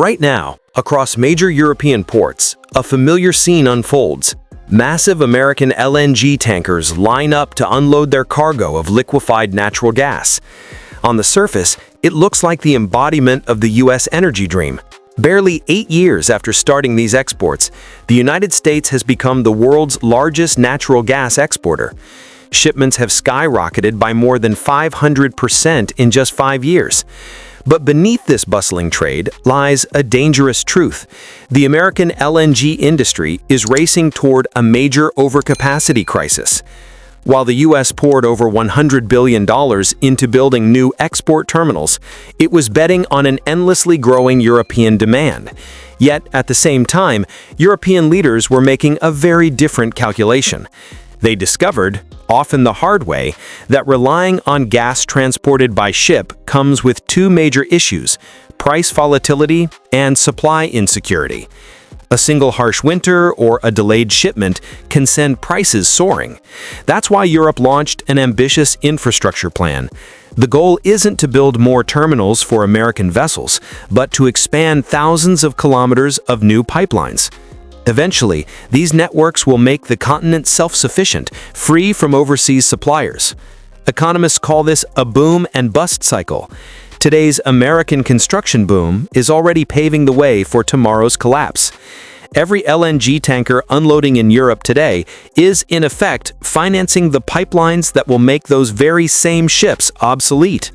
Right now, across major European ports, a familiar scene unfolds. Massive American LNG tankers line up to unload their cargo of liquefied natural gas. On the surface, it looks like the embodiment of the U.S. energy dream. Barely 8 years after starting these exports, the United States has become the world's largest natural gas exporter. Shipments have skyrocketed by more than 500% in just 5 years. But beneath this bustling trade lies a dangerous truth. The American LNG industry is racing toward a major overcapacity crisis. While the U.S. poured over $100 billion into building new export terminals, it was betting on an endlessly growing European demand. Yet, at the same time, European leaders were making a very different calculation. They discovered, often the hard way, that relying on gas transported by ship comes with two major issues: price volatility and supply insecurity. A single harsh winter or a delayed shipment can send prices soaring. That's why Europe launched an ambitious infrastructure plan. The goal isn't to build more terminals for American vessels, but to expand thousands of kilometers of new pipelines. Eventually, these networks will make the continent self-sufficient, free from overseas suppliers. Economists call this a boom and bust cycle. Today's American construction boom is already paving the way for tomorrow's collapse. Every LNG tanker unloading in Europe today is, in effect, financing the pipelines that will make those very same ships obsolete.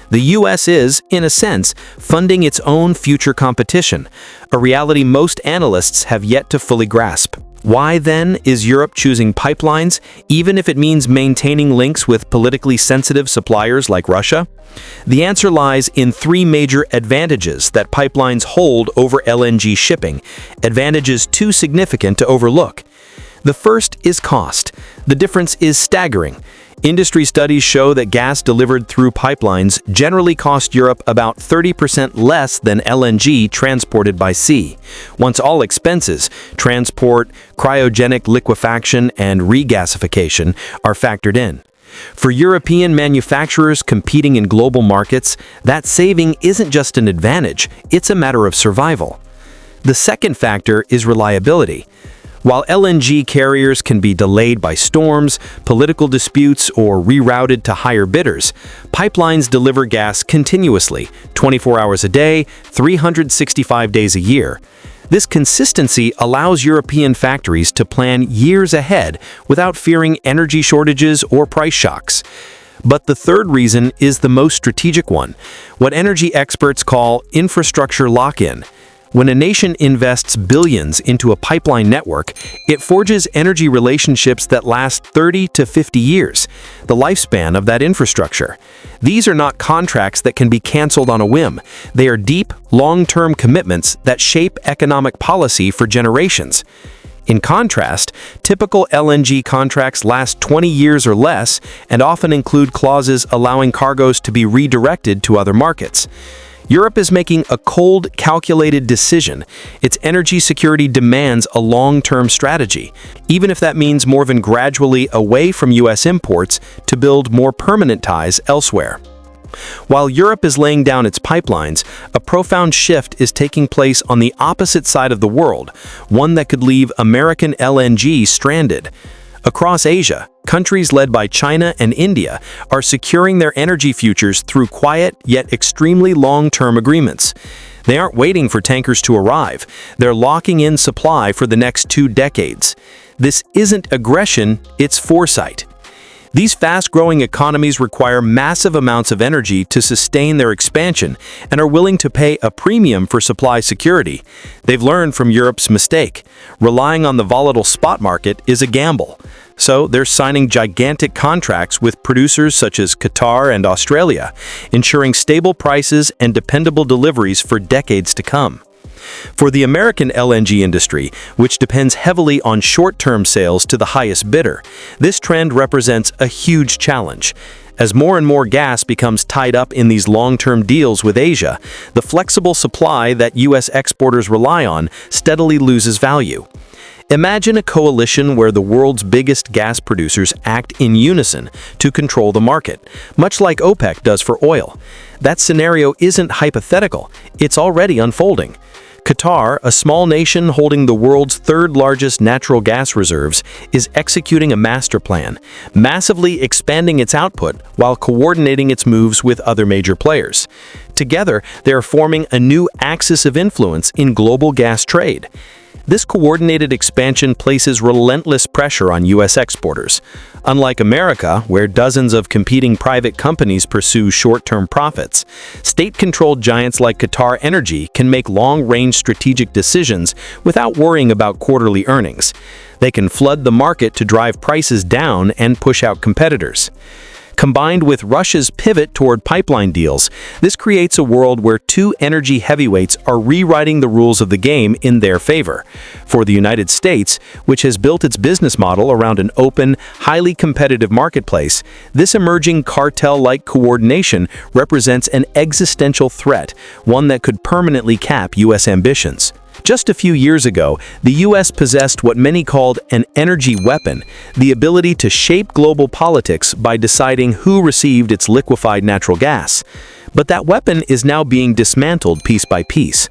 The U.S. is, in a sense, funding its own future competition, a reality most analysts have yet to fully grasp. Why, then, is Europe choosing pipelines, even if it means maintaining links with politically sensitive suppliers like Russia? The answer lies in three major advantages that pipelines hold over LNG shipping, advantages too significant to overlook. The first is cost. The difference is staggering. Industry studies show that gas delivered through pipelines generally cost Europe about 30% less than LNG transported by sea. Once all expenses, transport, cryogenic liquefaction, and regasification are factored in. For European manufacturers competing in global markets, that saving isn't just an advantage, it's a matter of survival. The second factor is reliability. While LNG carriers can be delayed by storms, political disputes, or rerouted to higher bidders, pipelines deliver gas continuously, 24 hours a day, 365 days a year. This consistency allows European factories to plan years ahead without fearing energy shortages or price shocks. But the third reason is the most strategic one, what energy experts call infrastructure lock-in. When a nation invests billions into a pipeline network, it forges energy relationships that last 30 to 50 years, the lifespan of that infrastructure. These are not contracts that can be canceled on a whim. They are deep, long-term commitments that shape economic policy for generations. In contrast, typical LNG contracts last 20 years or less and often include clauses allowing cargoes to be redirected to other markets. Europe is making a cold, calculated decision. Its energy security demands a long-term strategy, even if that means moving gradually away from U.S. imports to build more permanent ties elsewhere. While Europe is laying down its pipelines, a profound shift is taking place on the opposite side of the world, one that could leave American LNG stranded. Across Asia, countries led by China and India are securing their energy futures through quiet yet extremely long-term agreements. They aren't waiting for tankers to arrive. They're locking in supply for the next 2 decades. This isn't aggression, it's foresight. These fast-growing economies require massive amounts of energy to sustain their expansion and are willing to pay a premium for supply security. They've learned from Europe's mistake. Relying on the volatile spot market is a gamble. So they're signing gigantic contracts with producers such as Qatar and Australia, ensuring stable prices and dependable deliveries for decades to come. For the American LNG industry, which depends heavily on short-term sales to the highest bidder, this trend represents a huge challenge. As more and more gas becomes tied up in these long-term deals with Asia, the flexible supply that U.S. exporters rely on steadily loses value. Imagine a coalition where the world's biggest gas producers act in unison to control the market, much like OPEC does for oil. That scenario isn't hypothetical, it's already unfolding. Qatar, a small nation holding the world's third-largest natural gas reserves, is executing a master plan, massively expanding its output while coordinating its moves with other major players. Together, they are forming a new axis of influence in global gas trade. This coordinated expansion places relentless pressure on U.S. exporters. Unlike America, where dozens of competing private companies pursue short-term profits, state-controlled giants like Qatar Energy can make long-range strategic decisions without worrying about quarterly earnings. They can flood the market to drive prices down and push out competitors. Combined with Russia's pivot toward pipeline deals, this creates a world where two energy heavyweights are rewriting the rules of the game in their favor. For the United States, which has built its business model around an open, highly competitive marketplace, this emerging cartel-like coordination represents an existential threat, one that could permanently cap U.S. ambitions. Just a few years ago, the U.S. possessed what many called an energy weapon, the ability to shape global politics by deciding who received its liquefied natural gas. But that weapon is now being dismantled piece by piece.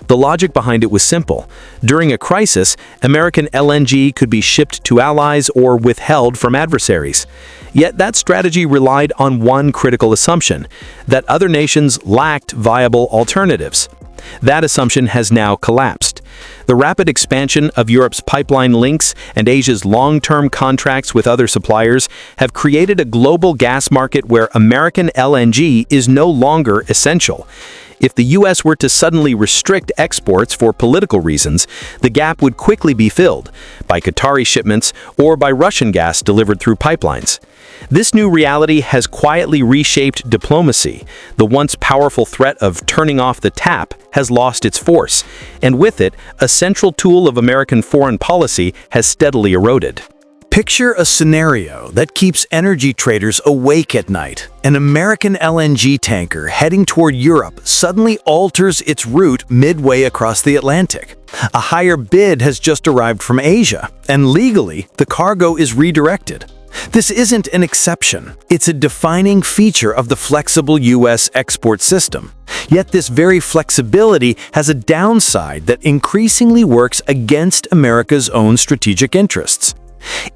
The logic behind it was simple. During a crisis, American LNG could be shipped to allies or withheld from adversaries. Yet that strategy relied on one critical assumption, that other nations lacked viable alternatives. That assumption has now collapsed. The rapid expansion of Europe's pipeline links and Asia's long-term contracts with other suppliers have created a global gas market where American LNG is no longer essential. If the U.S. were to suddenly restrict exports for political reasons, the gap would quickly be filled by Qatari shipments or by Russian gas delivered through pipelines. This new reality has quietly reshaped diplomacy. The once powerful threat of turning off the tap has lost its force, and with it, a central tool of American foreign policy has steadily eroded. Picture a scenario that keeps energy traders awake at night. An American LNG tanker heading toward Europe suddenly alters its route midway across the Atlantic. A higher bid has just arrived from Asia, and legally, the cargo is redirected. This isn't an exception. It's a defining feature of the flexible U.S. export system. Yet this very flexibility has a downside that increasingly works against America's own strategic interests.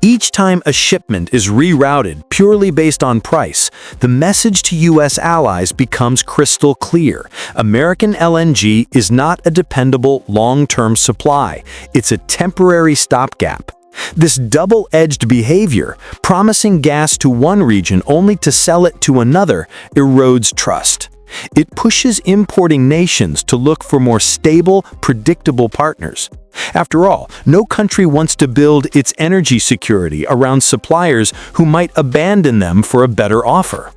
Each time a shipment is rerouted purely based on price, the message to U.S. allies becomes crystal clear. American LNG is not a dependable long-term supply. It's a temporary stopgap. This double-edged behavior, promising gas to one region only to sell it to another, erodes trust. It pushes importing nations to look for more stable, predictable partners. After all, no country wants to build its energy security around suppliers who might abandon them for a better offer.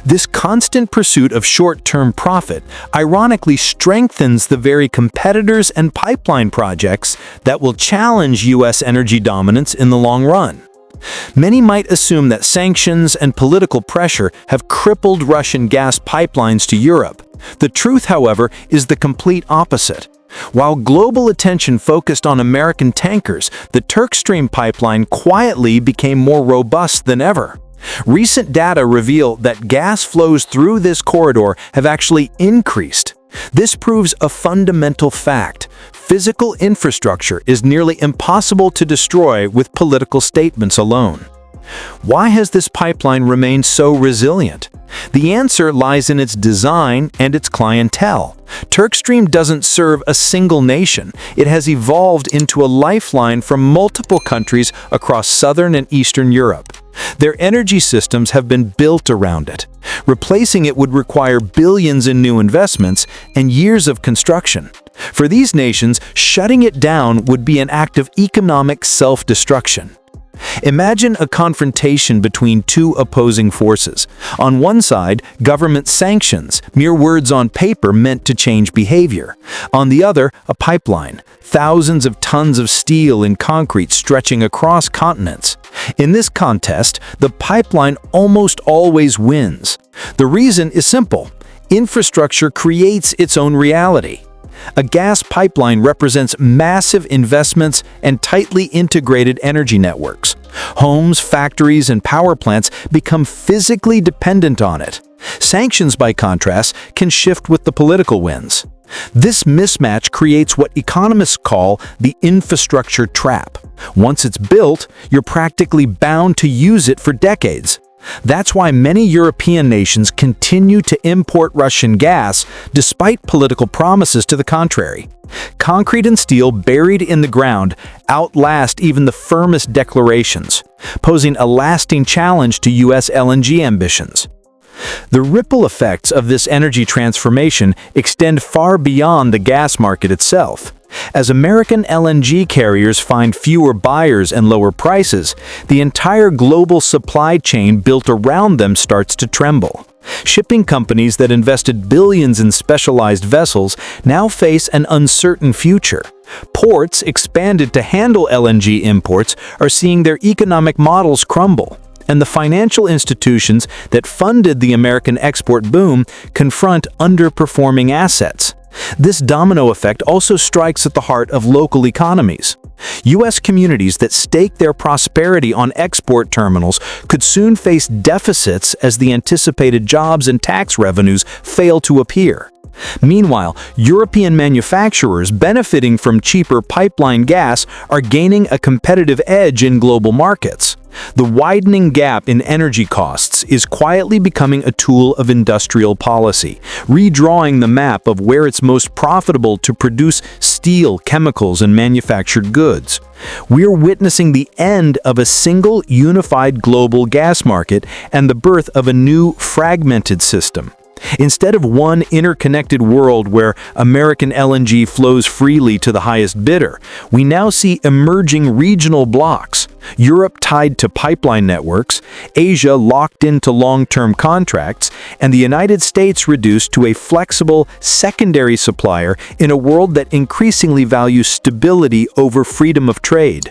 This constant pursuit of short-term profit ironically strengthens the very competitors and pipeline projects that will challenge U.S. energy dominance in the long run. Many might assume that sanctions and political pressure have crippled Russian gas pipelines to Europe. The truth, however, is the complete opposite. While global attention focused on American tankers, the Turk Stream pipeline quietly became more robust than ever. Recent data reveal that gas flows through this corridor have actually increased. This proves a fundamental fact. Physical infrastructure is nearly impossible to destroy with political statements alone. Why has this pipeline remained so resilient? The answer lies in its design and its clientele. Turkstream doesn't serve a single nation. It has evolved into a lifeline for multiple countries across southern and eastern Europe. Their energy systems have been built around it. Replacing it would require billions in new investments and years of construction. For these nations, shutting it down would be an act of economic self-destruction. Imagine a confrontation between two opposing forces. On one side, government sanctions, mere words on paper meant to change behavior. On the other, a pipeline, thousands of tons of steel and concrete stretching across continents. In this contest, the pipeline almost always wins. The reason is simple. Infrastructure creates its own reality. A gas pipeline represents massive investments and tightly integrated energy networks. Homes, factories, and power plants become physically dependent on it. Sanctions, by contrast, can shift with the political winds. This mismatch creates what economists call the infrastructure trap. Once it's built, you're practically bound to use it for decades. That's why many European nations continue to import Russian gas despite political promises to the contrary. Concrete and steel buried in the ground outlast even the firmest declarations, posing a lasting challenge to U.S. LNG ambitions. The ripple effects of this energy transformation extend far beyond the gas market itself. As American LNG carriers find fewer buyers and lower prices, the entire global supply chain built around them starts to tremble. Shipping companies that invested billions in specialized vessels now face an uncertain future. Ports expanded to handle LNG imports are seeing their economic models crumble, and the financial institutions that funded the American export boom confront underperforming assets. This domino effect also strikes at the heart of local economies. U.S. communities that stake their prosperity on export terminals could soon face deficits as the anticipated jobs and tax revenues fail to appear. Meanwhile, European manufacturers benefiting from cheaper pipeline gas are gaining a competitive edge in global markets. The widening gap in energy costs is quietly becoming a tool of industrial policy, redrawing the map of where it's most profitable to produce steel, chemicals, and manufactured goods. We're witnessing the end of a single, unified global gas market and the birth of a new, fragmented system. Instead of one interconnected world where American LNG flows freely to the highest bidder, we now see emerging regional blocks. Europe tied to pipeline networks, Asia locked into long-term contracts, and the United States reduced to a flexible secondary supplier in a world that increasingly values stability over freedom of trade.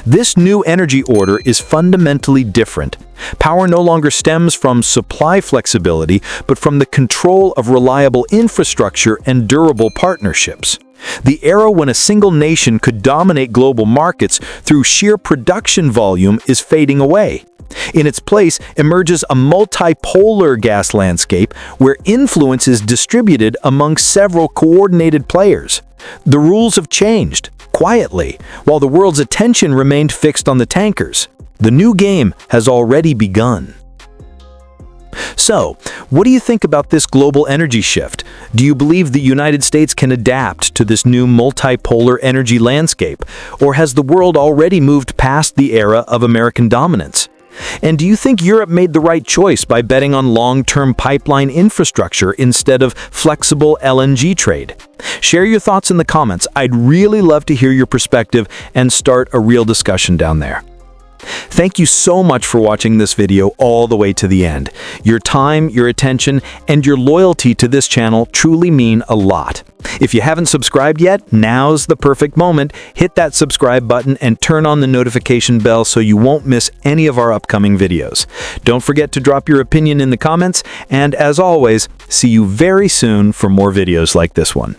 This new energy order is fundamentally different. Power no longer stems from supply flexibility, but from the control of reliable infrastructure and durable partnerships. The era when a single nation could dominate global markets through sheer production volume is fading away. In its place emerges a multipolar gas landscape where influence is distributed among several coordinated players. The rules have changed, quietly, while the world's attention remained fixed on the tankers. The new game has already begun. So, what do you think about this global energy shift? Do you believe the United States can adapt to this new multipolar energy landscape? Or has the world already moved past the era of American dominance? And do you think Europe made the right choice by betting on long-term pipeline infrastructure instead of flexible LNG trade? Share your thoughts in the comments. I'd really love to hear your perspective and start a real discussion down there. Thank you so much for watching this video all the way to the end. Your time, your attention, and your loyalty to this channel truly mean a lot. If you haven't subscribed yet, now's the perfect moment. Hit that subscribe button and turn on the notification bell so you won't miss any of our upcoming videos. Don't forget to drop your opinion in the comments, and as always, see you very soon for more videos like this one.